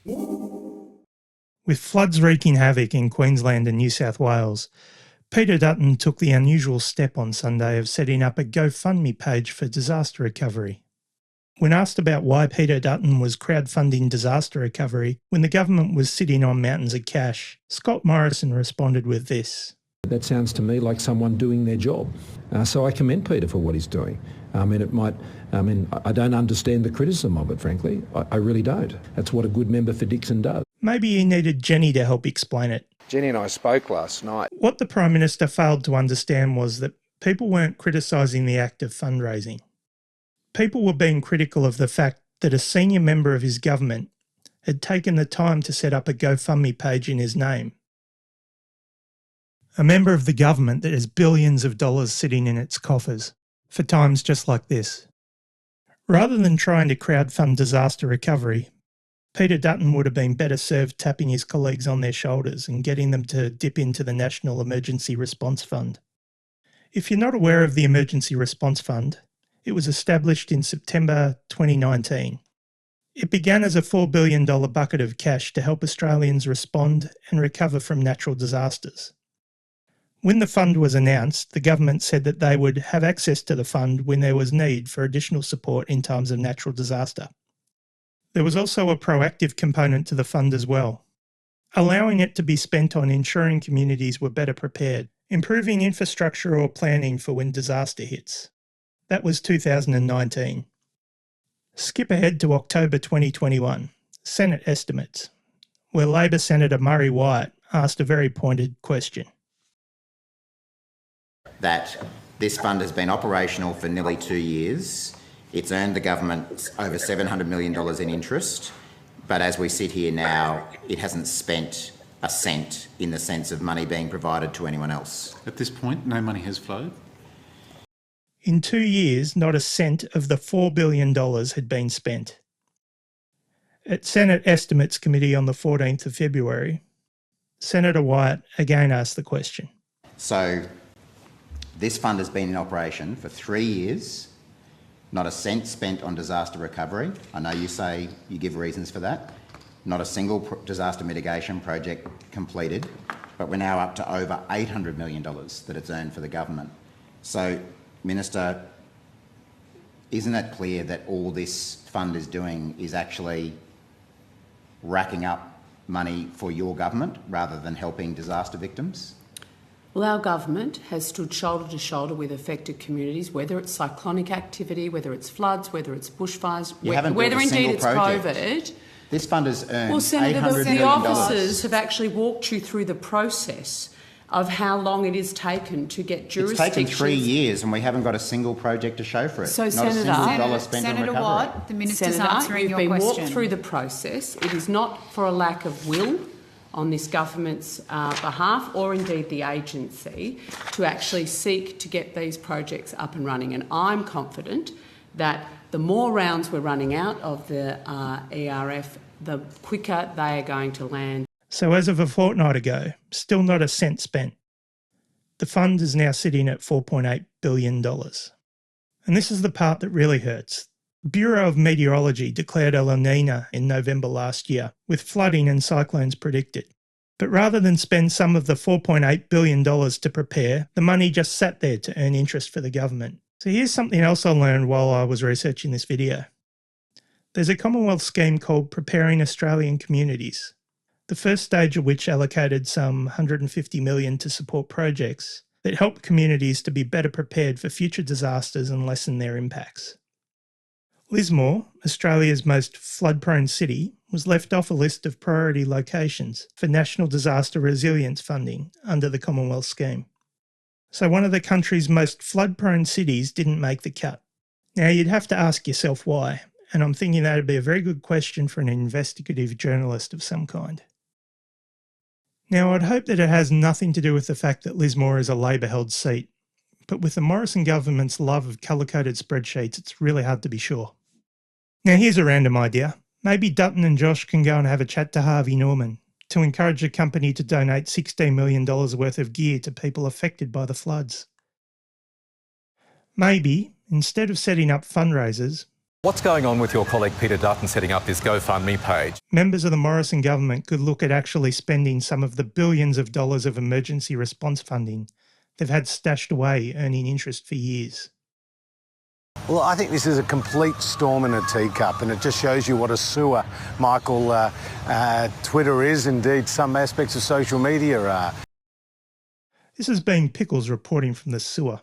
With floods wreaking havoc in Queensland and New South Wales, Peter Dutton took the unusual step on Sunday of setting up a GoFundMe page for disaster recovery. When asked about why Peter Dutton was crowdfunding disaster recovery when the government was sitting on mountains of cash, Scott Morrison responded with this. That sounds to me like someone doing their job. So I commend Peter for what he's doing. I don't understand the criticism of it, frankly. I really don't. That's what a good member for Dixon does. Maybe he needed Jenny to help explain it. Jenny and I spoke last night. What the Prime Minister failed to understand was that people weren't criticising the act of fundraising. People were being critical of the fact that a senior member of his government had taken the time to set up a GoFundMe page in his name. A member of the government that has billions of dollars sitting in its coffers for times just like this. Rather than trying to crowdfund disaster recovery, Peter Dutton would have been better served tapping his colleagues on their shoulders and getting them to dip into the National Emergency Response Fund. If you're not aware of the Emergency Response Fund, it was established in September 2019. It began as a $4 billion bucket of cash to help Australians respond and recover from natural disasters. When the fund was announced, the government said that they would have access to the fund when there was need for additional support in times of natural disaster. There was also a proactive component to the fund as well, allowing it to be spent on ensuring communities were better prepared, improving infrastructure or planning for when disaster hits. That was 2019. Skip ahead to October 2021, Senate estimates, where Labor Senator Murray Wyatt asked a very pointed question. That this fund has been operational for nearly 2 years. It's earned the government over $700 million in interest, but as we sit here now, it hasn't spent a cent in the sense of money being provided to anyone else. At this point, no money has flowed? In 2 years, not a cent of the $4 billion had been spent. At Senate Estimates Committee on the 14th of February, Senator Wyatt again asked the question. So this fund has been in operation for 3 years, not a cent spent on disaster recovery. I know you say you give reasons for that. Not a single disaster mitigation project completed, but we're now up to over $800 million that it's earned for the government. So, Minister, isn't it clear that all this fund is doing is actually racking up money for your government rather than helping disaster victims? Well, our government has stood shoulder to shoulder with affected communities, whether it's cyclonic activity, whether it's floods, whether it's bushfires, whether indeed it's COVID. This fund has earned well, Senator, $800 million. the officers have actually walked you through the process of how long it has taken to get jurisdictions. It's taken 3 years and we haven't got a single project to show for it. So, not Senator, a single dollar spent on recovery. Senator Watt, the Minister's Senator, answering your question. you've been walked through the process. It is not for a lack of will on this government's behalf, or indeed the agency, to actually seek to get these projects up and running. And I'm confident that the more rounds we're running out of the ERF, the quicker they are going to land. So as of a fortnight ago, still not a cent spent. The fund is now sitting at $4.8 billion. And this is the part that really hurts. The Bureau of Meteorology declared a La Nina in November last year, with flooding and cyclones predicted. But rather than spend some of the $4.8 billion to prepare, the money just sat there to earn interest for the government. So here's something else I learned while I was researching this video. There's a Commonwealth scheme called Preparing Australian Communities, the first stage of which allocated some $150 million to support projects that help communities to be better prepared for future disasters and lessen their impacts. Lismore, Australia's most flood-prone city, was left off a list of priority locations for National Disaster Resilience funding under the Commonwealth scheme. So one of the country's most flood-prone cities didn't make the cut. Now you'd have to ask yourself why, and I'm thinking that would be a very good question for an investigative journalist of some kind. Now I'd hope that it has nothing to do with the fact that Lismore is a Labor-held seat, but with the Morrison Government's love of colour-coded spreadsheets, it's really hard to be sure. Now here's a random idea. Maybe Dutton and Josh can go and have a chat to Harvey Norman to encourage the company to donate $16 million worth of gear to people affected by the floods. Maybe, instead of setting up fundraisers, What's going on with your colleague Peter Dutton setting up this GoFundMe page? Members of the Morrison Government could look at actually spending some of the billions of dollars of emergency response funding they've had stashed away earning interest for years. Well, I think this is a complete storm in a teacup, and it just shows you what a sewer, Michael, Twitter is, indeed some aspects of social media are. This has been Pickles reporting from the sewer.